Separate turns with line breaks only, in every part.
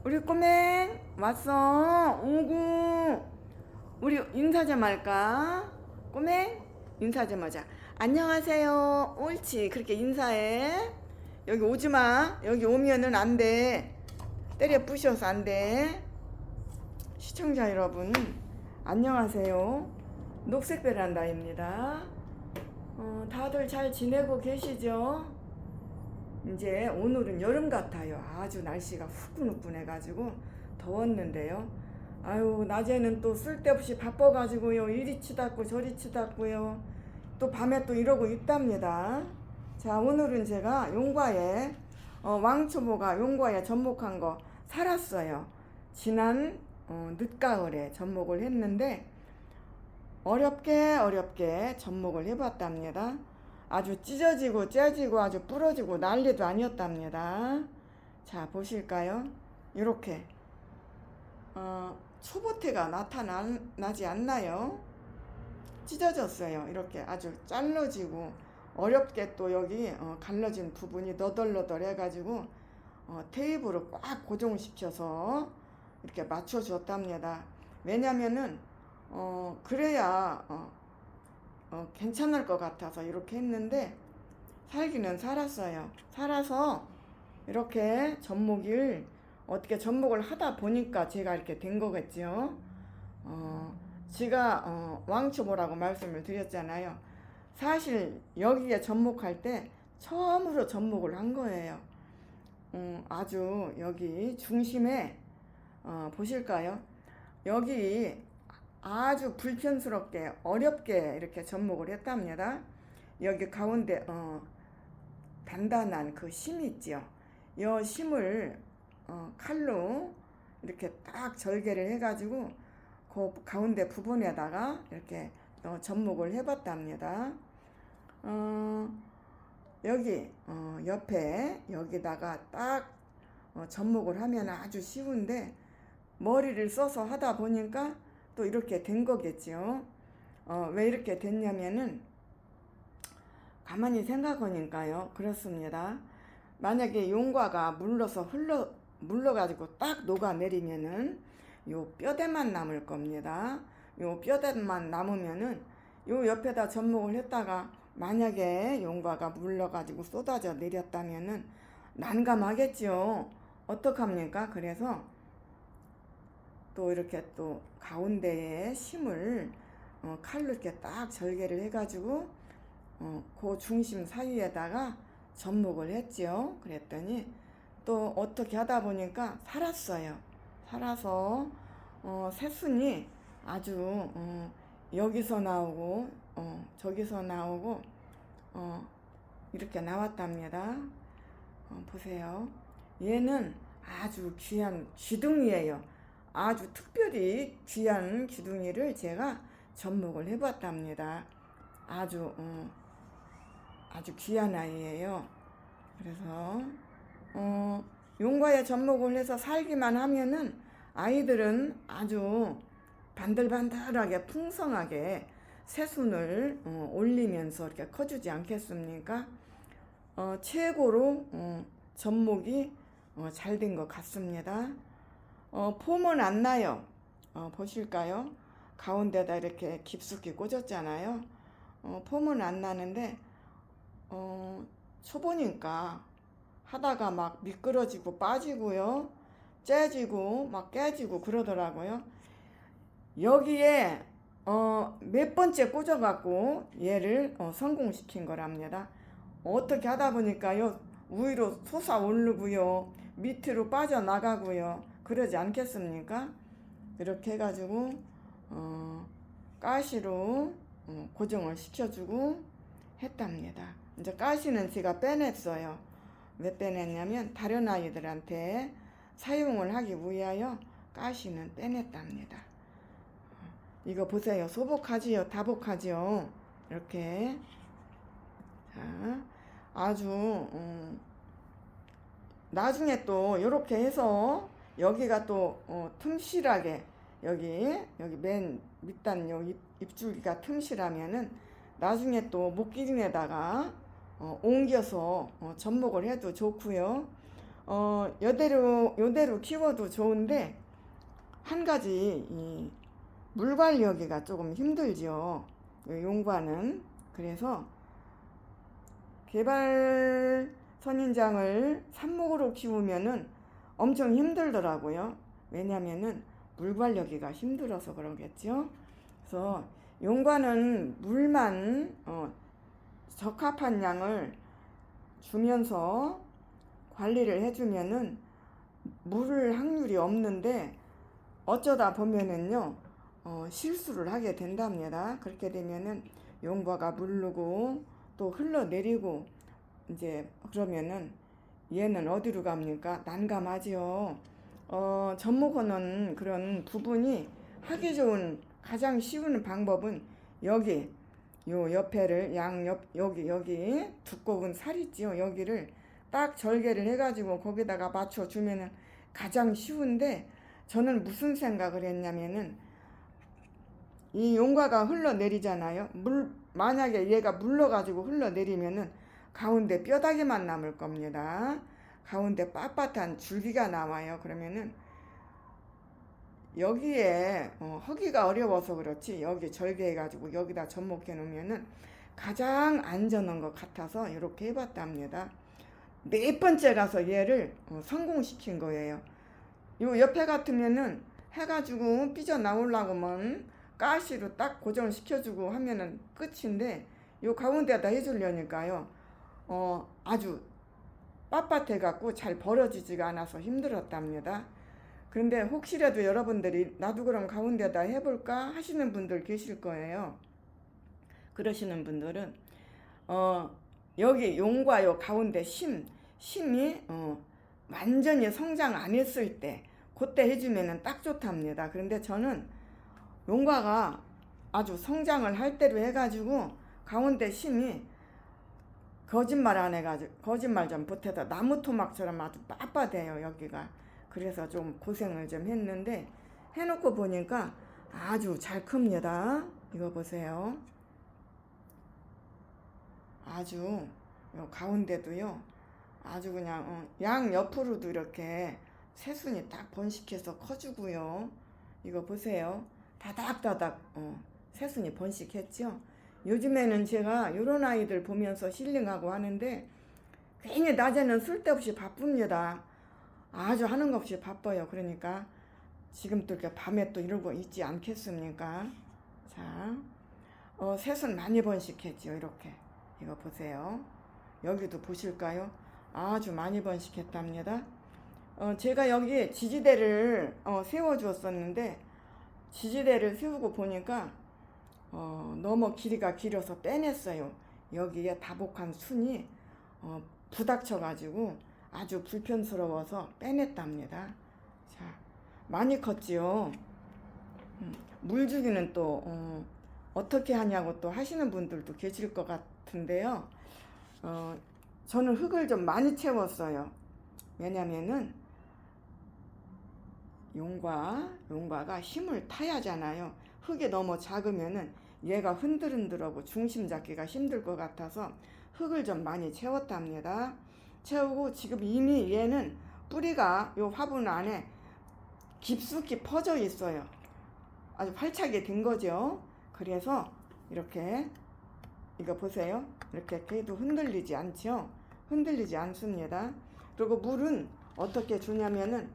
우리 꼬맹 왔어. 오구. 우리 인사 좀 할까? 꼬맹 인사 좀 하자. 안녕하세요. 옳지. 그렇게 인사해. 여기 오지 마. 여기 오면은 안 돼. 때려 부셔서 안 돼. 시청자 여러분, 안녕하세요. 녹색 베란다입니다. 다들 잘 지내고 계시죠? 이제 오늘은 여름 같아요. 아주 날씨가 후끈후끈해가지고 더웠는데요. 아유, 낮에는 또 쓸데없이 바빠가지고요. 이리 치닫고 저리 치닫고요. 또 밤에 또 이러고 있답니다. 자, 오늘은 제가 용과에 왕초보가 용과에 접목한 거 살았어요. 지난 늦가을에 접목을 했는데 어렵게 접목을 해봤답니다. 아주 찢어지고 째지고 아주 부러지고 난리도 아니었답니다. 자, 보실까요? 이렇게 초보태가 나타나지 않나요? 찢어졌어요. 이렇게 아주 잘라지고 어렵게 또 여기 갈라진 부분이 너덜너덜 해가지고 테이프로 꽉 고정시켜서 이렇게 맞춰줬답니다. 왜냐면은 그래야 괜찮을 것 같아서 이렇게 했는데 살기는 살았어요. 살아서 이렇게 접목을 어떻게 접목을 하다 보니까 제가 이렇게 된 거겠죠. 제가 왕초보라고 말씀을 드렸잖아요. 사실 여기에 접목할 때 처음으로 접목을 한 거예요. 아주 여기 중심에 보실까요? 여기 아주 불편스럽게 어렵게 이렇게 접목을 했답니다. 여기 가운데 단단한 그 심 있죠. 이 심을 칼로 이렇게 딱 절개를 해가지고 그 가운데 부분에다가 이렇게 접목을 해봤답니다. 여기 옆에 여기다가 딱 접목을 하면 아주 쉬운데 머리를 써서 하다 보니까 또 이렇게 된 거겠죠. 왜 이렇게 됐냐면은 가만히 생각하니까요. 그렇습니다. 만약에 용과가 물러가지고 딱 녹아내리면은 요 뼈대만 남을 겁니다. 요 뼈대만 남으면은 요 옆에다 접목을 했다가 만약에 용과가 물러가지고 쏟아져 내렸다면은 난감하겠죠. 어떡합니까? 그래서 또 이렇게 또 가운데에 심을 칼로 이렇게 딱 절개를 해가지고 그 중심 사이에다가 접목을 했죠. 그랬더니 또 어떻게 하다 보니까 살았어요. 살아서 새순이 아주 여기서 나오고 저기서 나오고 이렇게 나왔답니다. 보세요. 얘는 아주 귀한 귀둥이에요. 아주 특별히 귀한 귀둥이를 제가 접목을 해봤답니다. 아주 귀한 아이예요. 그래서 용과에 접목을 해서 살기만 하면은 아이들은 아주 반들반들하게 풍성하게 새순을 올리면서 이렇게 커주지 않겠습니까? 최고로 접목이 잘 된 것 같습니다. 폼은 안 나요. 보실까요? 가운데다 이렇게 깊숙이 꽂았잖아요. 폼은 안 나는데 초보니까 하다가 막 미끄러지고 빠지고요. 째지고 막 깨지고 그러더라고요. 여기에 몇 번째 꽂아갖고 얘를 성공시킨 거랍니다. 어떻게 하다 보니까요. 위로 솟아오르고요. 밑으로 빠져나가고요. 그러지 않겠습니까? 이렇게 해가지고 가시로 고정을 시켜주고 했답니다. 이제 가시는 제가 빼냈어요. 왜 빼냈냐면 다른 아이들한테 사용을 하기 위하여 가시는 빼냈답니다. 이거 보세요. 소복하지요? 다복하지요? 이렇게. 자, 아주 나중에 또 이렇게 해서 여기가 또 틈실하게 여기 맨 밑단 요 입줄기가 틈실하면은 나중에 또 목기둥에다가 옮겨서 접목을 해도 좋고요. 요대로 키워도 좋은데 한 가지 이 물 관리하기가 조금 힘들죠. 요 용과는. 그래서 개발 선인장을 삽목으로 키우면은 엄청 힘들더라고요. 왜냐면은 물 관리하기가 힘들어서 그러겠죠. 그래서 용과는 물만 적합한 양을 주면서 관리를 해주면은 물 확률이 없는데 어쩌다 보면은요 실수를 하게 된답니다. 그렇게 되면은 용과가 물르고 또 흘러내리고 이제 그러면은 얘는 어디로 갑니까? 난감하지요. 접목하는 그런 부분이 하기 좋은 가장 쉬운 방법은 여기 요 옆에를 여기 두꺼운 살 있지요. 여기를 딱 절개를 해가지고 거기다가 맞춰주면은 가장 쉬운데 저는 무슨 생각을 했냐면은 이 용과가 흘러내리잖아요. 만약에 얘가 물러가지고 흘러내리면은 가운데 뼈다귀만 남을 겁니다. 가운데 빳빳한 줄기가 나와요. 그러면은 여기에 하기가 어려워서 그렇지 여기 절개해가지고 여기다 접목해 놓으면은 가장 안전한 것 같아서 이렇게 해봤답니다. 네 번째 가서 얘를 성공시킨 거예요. 요 옆에 같으면은 해가지고 삐져 나오려고만 가시로 딱 고정을 시켜주고 하면은 끝인데 요 가운데다 해주려니까요 아주 빳빳해 갖고 잘 벌어지지가 않아서 힘들었답니다. 그런데 혹시라도 여러분들이 나도 그럼 가운데다 해볼까 하시는 분들 계실 거예요. 그러시는 분들은 여기 용과 요 가운데 심이 완전히 성장 안 했을 때 그때 해주면은 딱 좋답니다. 그런데 저는 용과가 아주 성장을 할 대로 해가지고 가운데 심이 거짓말 안 해가지고 거짓말 좀 보태서 나무 토막처럼 아주 빳빳해요 여기가. 그래서 좀 고생을 좀 했는데 해놓고 보니까 아주 잘 큽니다. 이거 보세요. 아주 가운데도요 아주 그냥 양 옆으로도 이렇게 새순이 딱 번식해서 커주고요. 이거 보세요. 다닥다닥 새순이 번식했죠. 요즘에는 제가 이런 아이들 보면서 힐링하고 하는데 괜히 낮에는 쓸데없이 바쁩니다. 아주 하는 것 없이 바빠요. 그러니까 지금 또 이렇게 밤에 또 이러고 있지 않겠습니까? 자, 새순 많이 번식했죠. 이렇게 이거 보세요. 여기도 보실까요? 아주 많이 번식했답니다. 제가 여기 지지대를 세워주었었는데 지지대를 세우고 보니까 너무 길이가 길어서 빼냈어요. 여기에 다복한 순이 부닥쳐 가지고 아주 불편스러워서 빼냈답니다. 자, 많이 컸지요. 물 주기는 또 어떻게 하냐고 또 하시는 분들도 계실 것 같은데요. 저는 흙을 좀 많이 채웠어요. 왜냐면은 용과가 힘을 타야 하잖아요. 흙이 너무 작으면은 얘가 흔들흔들하고 중심 잡기가 힘들 것 같아서 흙을 좀 많이 채웠답니다. 채우고 지금 이미 얘는 뿌리가 요 화분 안에 깊숙이 퍼져 있어요. 아주 활착이 된 거죠. 그래서 이렇게 이거 보세요. 이렇게 해도 흔들리지 않죠. 흔들리지 않습니다. 그리고 물은 어떻게 주냐면은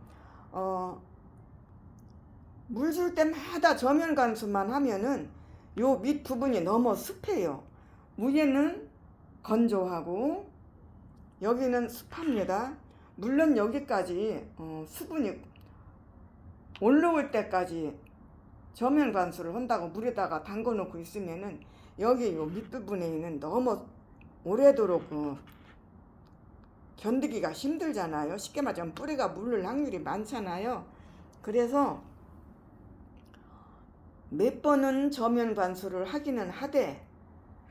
물 줄 때마다 저면 관수만 하면은 요 밑 부분이 너무 습해요. 위에는 건조하고 여기는 습합니다. 물론 여기까지 수분이 올라올 때까지 저면 관수를 한다고 물에다가 담궈 놓고 있으면은 여기 요 밑부분에 있는 너무 오래도록 견디기가 힘들잖아요. 쉽게 말하면 뿌리가 물을 확률이 많잖아요. 그래서 몇 번은 저면 관수를 하기는 하되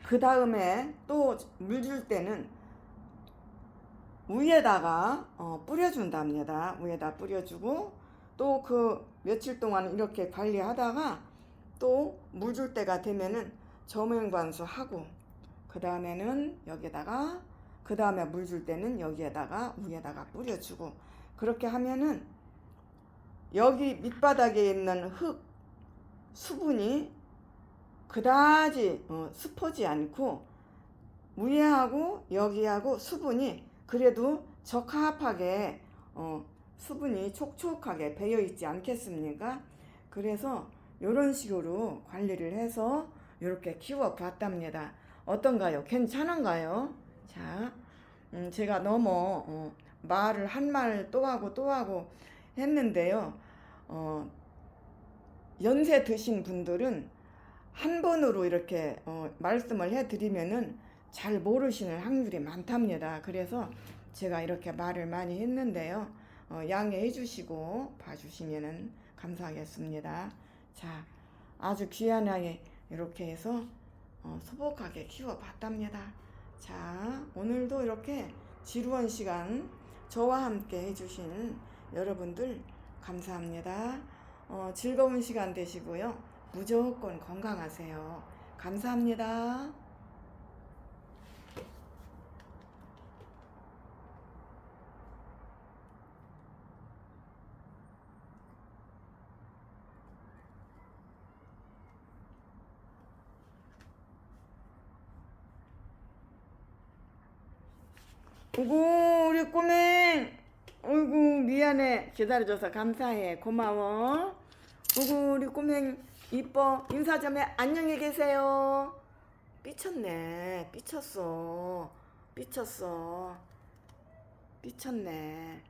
그 다음에 또 물 줄 때는 위에다가 뿌려준답니다. 위에다 뿌려주고 또 그 며칠 동안 이렇게 관리하다가 또 물 줄 때가 되면은 저면 관수하고 그 다음에는 여기다가 그 다음에 물 줄 때는 여기에다가 위에다가 뿌려주고, 그렇게 하면은 여기 밑바닥에 있는 흙 수분이 그다지 습하지 않고 위에하고 여기하고 수분이 그래도 적합하게 수분이 촉촉하게 배어 있지 않겠습니까? 그래서 이런 식으로 관리를 해서 이렇게 키워 봤답니다. 어떤가요? 괜찮은가요? 자, 제가 너무 말을 한 말 또 하고 또 하고 했는데요. 연세 드신 분들은 한 번으로 이렇게 말씀을 해드리면은 잘 모르시는 확률이 많답니다. 그래서 제가 이렇게 말을 많이 했는데요. 양해해 주시고 봐주시면은 감사하겠습니다. 자, 아주 귀하게 이렇게 해서 소복하게 키워봤답니다. 자, 오늘도 이렇게 지루한 시간 저와 함께 해주신 여러분들 감사합니다. 즐거운 시간 되시고요. 무조건 건강하세요. 감사합니다. 오구 우리 꼬맹, 어이구 미안해, 기다려줘서 감사해, 고마워. 오구 우리 꼬맹 이뻐, 인사 좀 해. 안녕히 계세요. 삐쳤네, 삐쳤어, 삐쳤네.